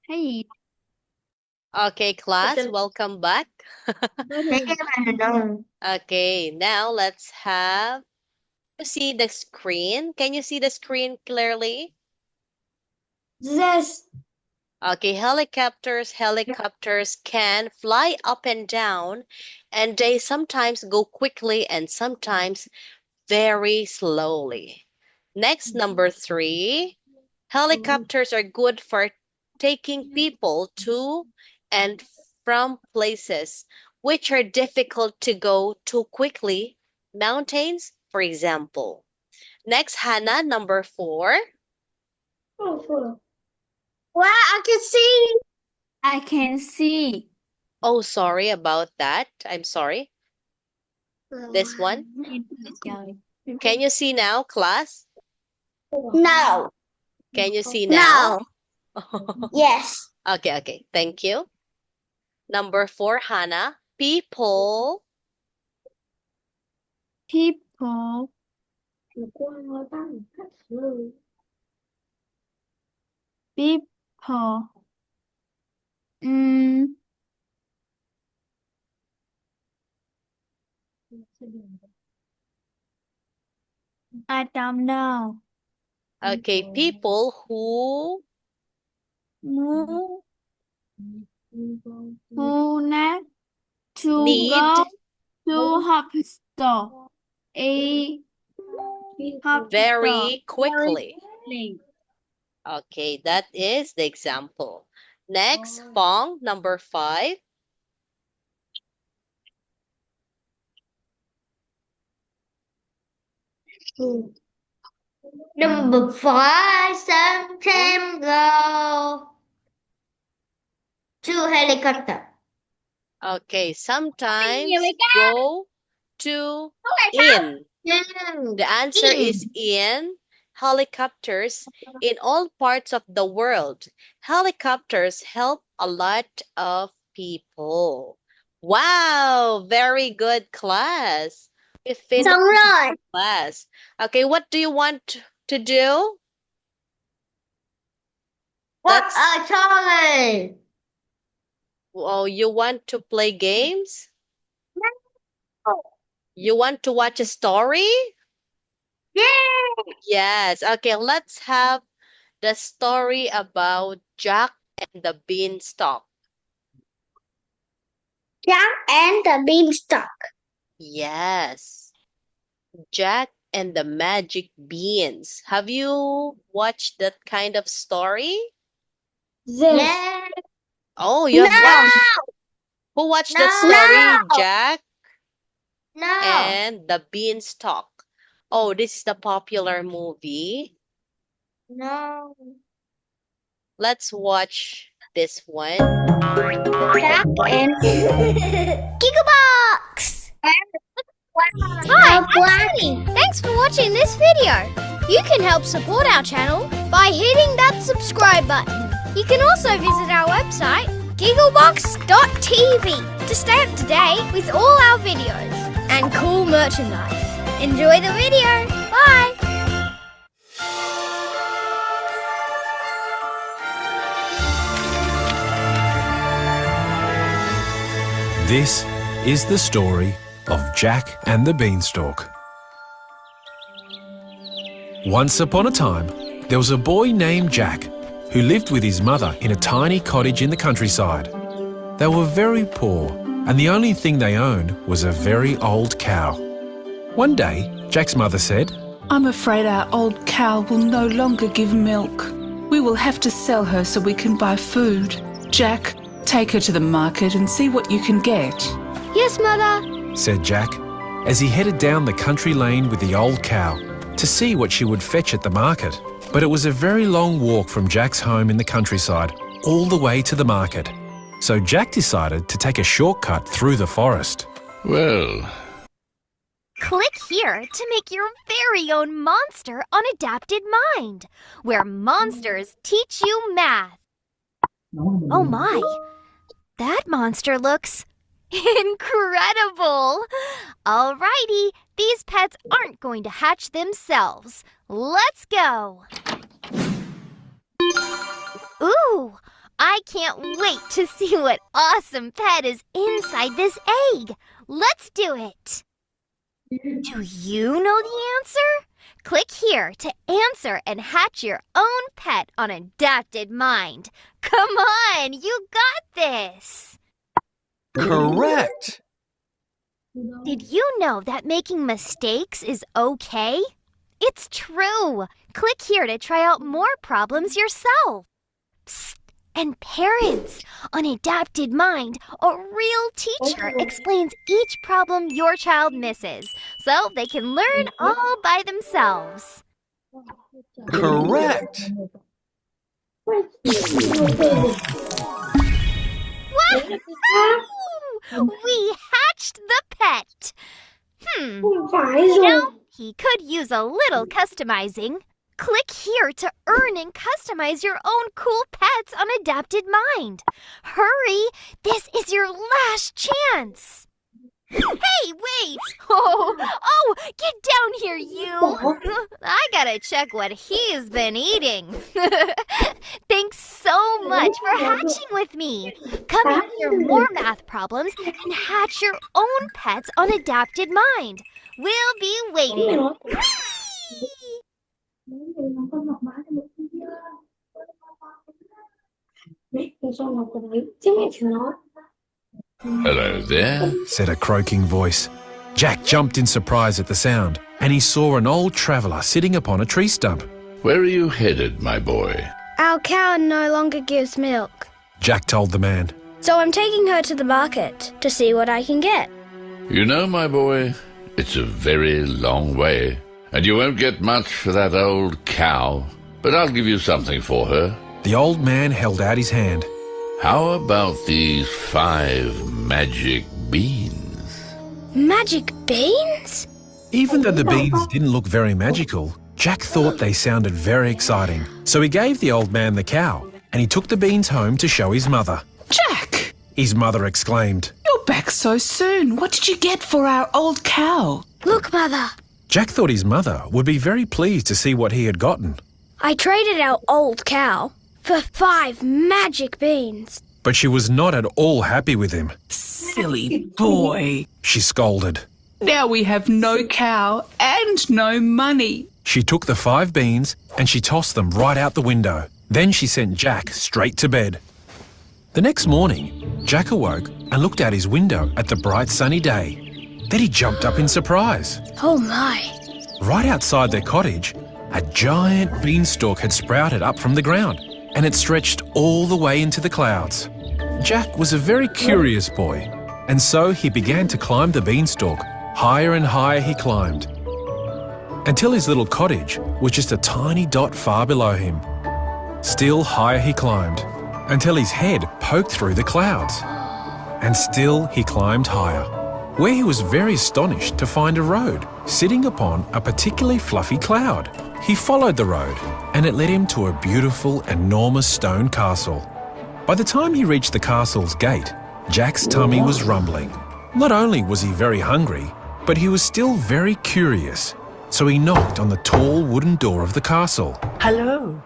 Hey, Okay, class, welcome back. Okay, now let's have you see the screen. Can you see the screen clearly? yes. Okay, helicopters can fly up and down, and they sometimes go quickly and sometimes very slowly. Next, number three, helicopters are good for taking people to and from places which are difficult to go to quickly. Mountains, for example. Next, Hannah, number four. Wow, I can see. I can see. Oh, sorry about that. I'm sorry. This one. Can you see now, class? No. Can you see now? No. Yes. Okay. Thank you. Number four, Hannah. People. People. People. Mm, I don't know. Okay, people who Move. Who need to need go to hospital. A hospital. very quickly. Quickly. Okay, that is the example. Next, Fong, number five. Number five, sometimes go to helicopter. Okay, Here sometimes we go. go to Tại in. sao? The answer is in helicopters in all parts of the world. Helicopters help a lot of people. Wow, very good class. We finished Xong rồi. class. Okay, what do you want to do? What That's a challenge. Oh, you want to play games? You want to watch a story? Yeah. Yes. Okay, let's have the story about Jack and the Beanstalk. Jack and the Beanstalk. Yes. Jack and the Magic Beans. Have you watched that kind of story? Yes. Yeah. Oh, you have No. watched. Who watched that No. story? Jack No. and the Beanstalk. Oh, this is the popular movie. No. Let's watch this one. Jack and Gigabox. Hi, I'm Sunny. Thanks for watching this video. You can help support our channel by hitting that subscribe button. You can also visit our website, gigglebox.tv, to stay up to date with all our videos and cool merchandise. Enjoy the video. Bye. This is the story of Jack and the Beanstalk. Once upon a time, there was a boy named Jack who lived with his mother in a tiny cottage in the countryside. They were very poor, and the only thing they owned was a very old cow. One day, Jack's mother said, I'm afraid our old cow will no longer give milk. We will have to sell her so we can buy food. Jack, take her to the market and see what you can get. Yes, Mother. said Jack, as he headed down the country lane with the old cow to see what she would fetch at the market. But it was a very long walk from Jack's home in the countryside all the way to the market. So Jack decided to take a shortcut through the forest. Well, Click here to make your very own Monster on Adapted Mind, where monsters teach you math. Oh my, that monster looks incredible! Alrighty, these pets aren't going to hatch themselves. Let's go! Ooh, I can't wait to see what awesome pet is inside this egg. Let's do it. Do you know the answer? Click here to answer and hatch your own pet on Adapted Mind. Come on, you got this. Correct. Did you know that making mistakes is okay? It's true. Click here to try out more problems yourself. Psst. And parents, on Adapted Mind, a real teacher explains each problem your child misses, so they can learn all by themselves. Correct. Wahoo! We hatched the pet. Now, he could use a little customizing. Click here to earn and customize your own cool pets on Adapted Mind. Hurry! This is your last chance. Hey, wait! Oh, get down here, you! I gotta check what he's been eating. Thanks so much for hatching with me. Come answer more math problems and hatch your own pets on Adapted Mind. We'll be waiting. Hello there. Said a croaking voice. Jack jumped in surprise at the sound, and he saw an old traveller sitting upon a tree stump. Where are you headed, my boy? Our cow no longer gives milk, Jack told the man. so I'm taking her to the market to see what I can get. You know, my boy, it's a very long way, and you won't get much for that old cow, but I'll give you something for her. The old man held out his hand. How about these 5 magic beans? Magic beans? Even though the beans didn't look very magical, Jack thought they sounded very exciting. So he gave the old man the cow, and he took the beans home to show his mother. Jack, His mother exclaimed. you're back so soon. What did you get for our old cow? Look, Mother. Jack thought his mother would be very pleased to see what he had gotten. I traded our old cow for 5 magic beans. But she was not at all happy with him. Silly boy. She scolded. Now we have no cow and no money. She took the 5 beans and she tossed them right out the window. Then she sent Jack straight to bed. The next morning, Jack awoke and looked out his window at the bright sunny day. Then he jumped up in surprise. Oh my. Right outside their cottage, a giant beanstalk had sprouted up from the ground, and it stretched all the way into the clouds. Jack was a very curious boy, and so he began to climb the beanstalk. Higher and higher he climbed, until his little cottage was just a tiny dot far below him. Still higher he climbed, until his head poked through the clouds. And still he climbed higher, where he was very astonished to find a road sitting upon a particularly fluffy cloud. He followed the road, and it led him to a beautiful, enormous stone castle. By the time he reached the castle's gate, Jack's tummy was rumbling. Not only was he very hungry, but he was still very curious. So he knocked on the tall wooden door of the castle. Hello.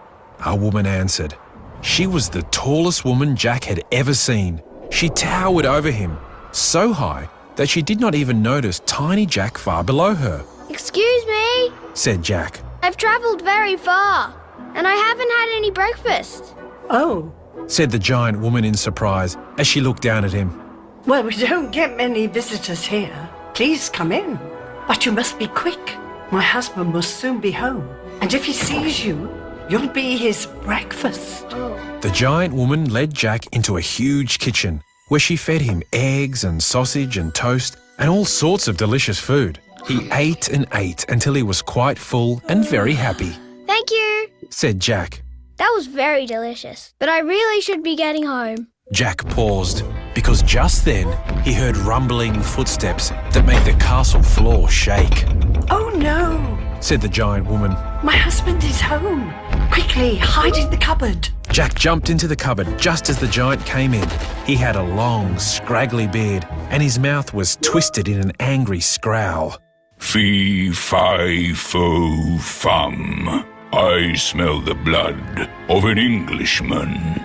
A woman answered. She was the tallest woman Jack had ever seen. She towered over him, so high that she did not even notice tiny Jack far below her. Excuse me. Said Jack. I've travelled very far, and I haven't had any breakfast. Oh, Said the giant woman in surprise as she looked down at him. well, we don't get many visitors here. Please come in. But you must be quick. My husband will soon be home. And if he sees you, you'll be his breakfast. The giant woman led Jack into a huge kitchen where she fed him eggs and sausage and toast and all sorts of delicious food. He ate and ate until he was quite full and very happy. Thank you. Said Jack. That was very delicious, but I really should be getting home. Jack paused because just then he heard rumbling footsteps that made the castle floor shake. Oh no, Said the giant woman. my husband is home. Quickly, hide in the cupboard. Jack jumped into the cupboard just as the giant came in. He had a long, scraggly beard and his mouth was twisted in an angry scowl. Fee, fi, fo, fum. I smell the blood of an Englishman.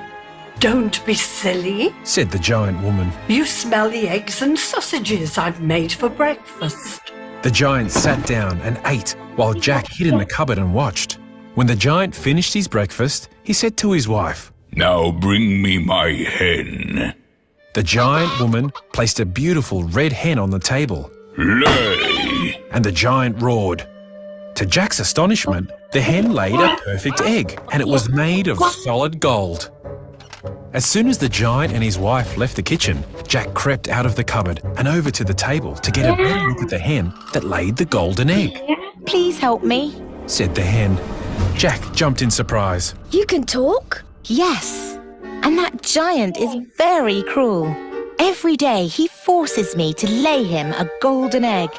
Don't be silly. said the giant woman. You smell the eggs and sausages I've made for breakfast. The giant sat down and ate while Jack hid in the cupboard and watched. When the giant finished his breakfast, he said to his wife, Now bring me my hen. The giant woman placed a beautiful red hen on the table, Lay. and the giant roared. To Jack's astonishment, the hen laid a perfect egg, and it was made of solid gold. As soon as the giant and his wife left the kitchen, Jack crept out of the cupboard and over to the table to get a better look at the hen that laid the golden egg. Please help me. Said the hen. Jack jumped in surprise. You can talk? Yes. And that giant is very cruel. Every day he forces me to lay him a golden egg.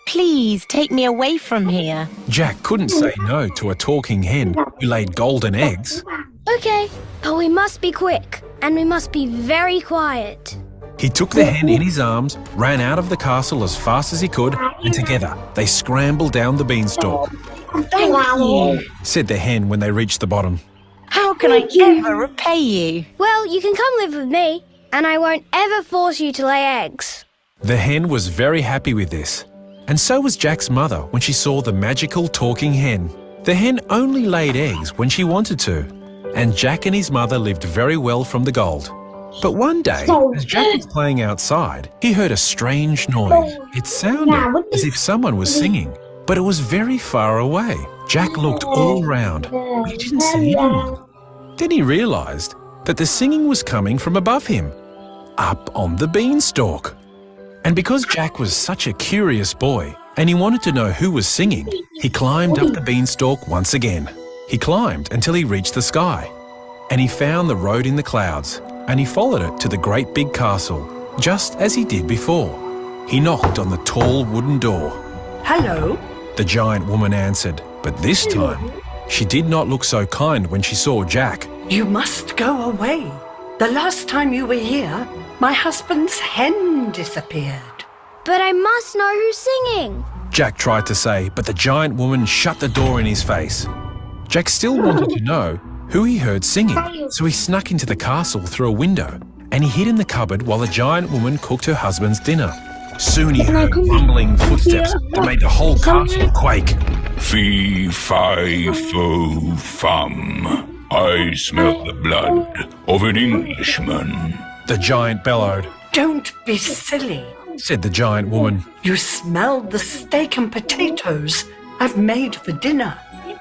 Please take me away from here. Jack couldn't say no to a talking hen who laid golden eggs. Okay, but we must be quick, and we must be very quiet. He took the hen in his arms, ran out of the castle as fast as he could, and together they scrambled down the beanstalk. Thank you. Said the hen when they reached the bottom. How can I ever repay you? Well, you can come live with me, and I won't ever force you to lay eggs. The hen was very happy with this, and so was Jack's mother when she saw the magical talking hen. The hen only laid eggs when she wanted to, and Jack and his mother lived very well from the gold. But one day, as Jack was playing outside, he heard a strange noise. It sounded as if someone was singing, but it was very far away. Jack looked all round, but he didn't see anyone. Then he realised that the singing was coming from above him, up on the beanstalk. And because Jack was such a curious boy and he wanted to know who was singing, he climbed up the beanstalk once again. He climbed until he reached the sky, and he found the road in the clouds, and he followed it to the great big castle, just as he did before. He knocked on the tall wooden door. Hello? The giant woman answered, but this time she did not look so kind when she saw Jack. You must go away. The last time you were here, my husband's hen disappeared. But I must know who's singing. Jack tried to say, but the giant woman shut the door in his face. Jack still wanted to know who he heard singing, so he snuck into the castle through a window, and he hid in the cupboard while the giant woman cooked her husband's dinner. Soon he heard rumbling footsteps that made the whole castle quake. Fee, fi, fo, fum. I smell the blood of an Englishman. The giant bellowed. Don't be silly. Said the giant woman. You smelled the steak and potatoes I've made for dinner.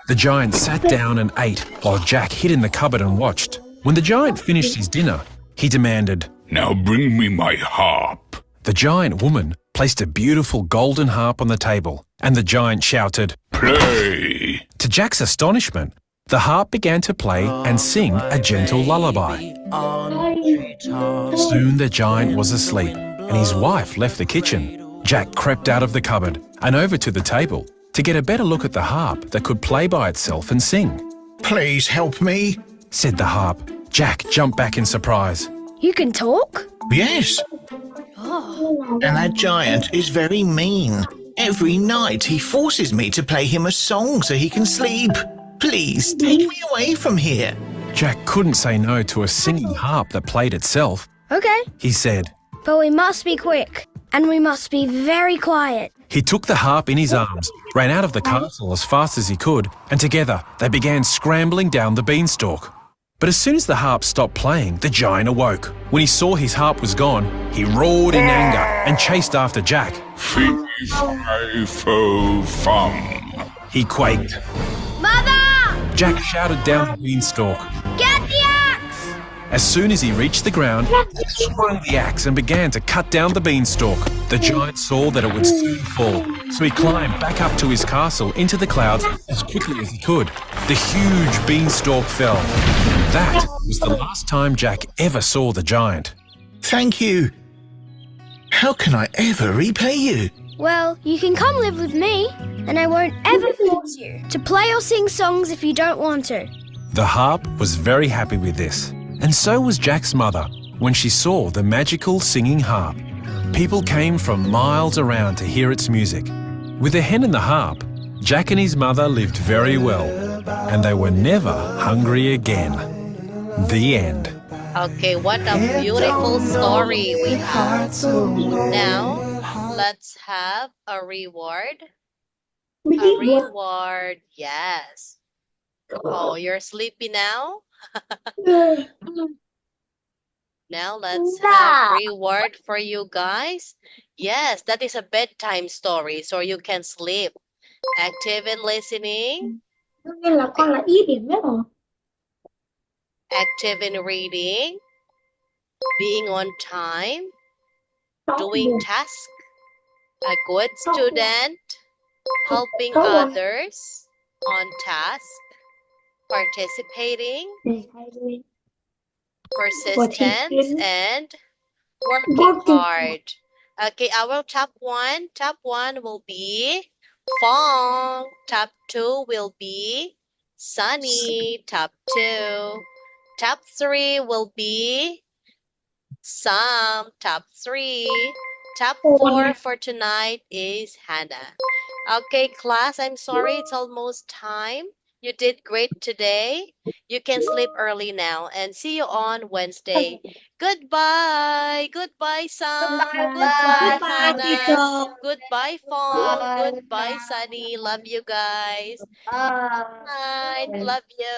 The giant sat down and ate while Jack hid in the cupboard and watched. When the giant finished his dinner, he demanded, Now bring me my harp. The giant woman placed a beautiful golden harp on the table, and the giant shouted, Play. To Jack's astonishment, the harp began to play and sing a gentle lullaby. Soon the giant was asleep, and his wife left the kitchen. Jack crept out of the cupboard and over to the table to get a better look at the harp that could play by itself and sing. Please help me, said the harp. Jack jumped back in surprise. You can talk? Yes. And that giant is very mean. Every night he forces me to play him a song so he can sleep. Please take me away from here. Jack couldn't say no to a singing harp that played itself. Okay, He said. but we must be quick, and we must be very quiet. He took the harp in his arms, ran out of the castle as fast as he could, and together they began scrambling down the beanstalk. But as soon as the harp stopped playing, the giant awoke. When he saw his harp was gone, he roared in anger and chased after Jack. Fee, fi, fo, fum. He quaked. Mother! Jack shouted down the beanstalk. Get the axe! As soon as he reached the ground, he swung the axe and began to cut down the beanstalk. The giant saw that it would soon fall, so he climbed back up to his castle into the clouds as quickly as he could. The huge beanstalk fell. That was the last time Jack ever saw the giant. Thank you. How can I ever repay you? Well, you can come live with me, and I won't ever force you to play or sing songs if you don't want to. The harp was very happy with this, and so was Jack's mother when she saw the magical singing harp. People came from miles around to hear its music. With the hen and the harp, Jack and his mother lived very well, and they were never hungry again. The end. Okay, what a beautiful story we have. Now, let's have a reward. A reward, yes. Oh, you're sleepy now? Now let's have reward for you guys. Yes, that is a bedtime story, so you can sleep. Active in listening, Nên là con là ít điểm nhất rồi. active in reading, being on time, doing tasks, a good student, helping others on task, participating, persistent, and working hard. Okay, our top one will be Fong. Top 2 will be Sunny. Top 2. Top 3 will be Sam. Top 3. Top 4 for tonight is Hannah. Okay, class, I'm sorry, it's almost time. You did great today. You can sleep early now and see you on Wednesday. Goodbye. Goodbye, Sam. Goodbye, Hannah. Goodbye, Fong. Goodbye, Sunny. Love you guys. Bye. Love you.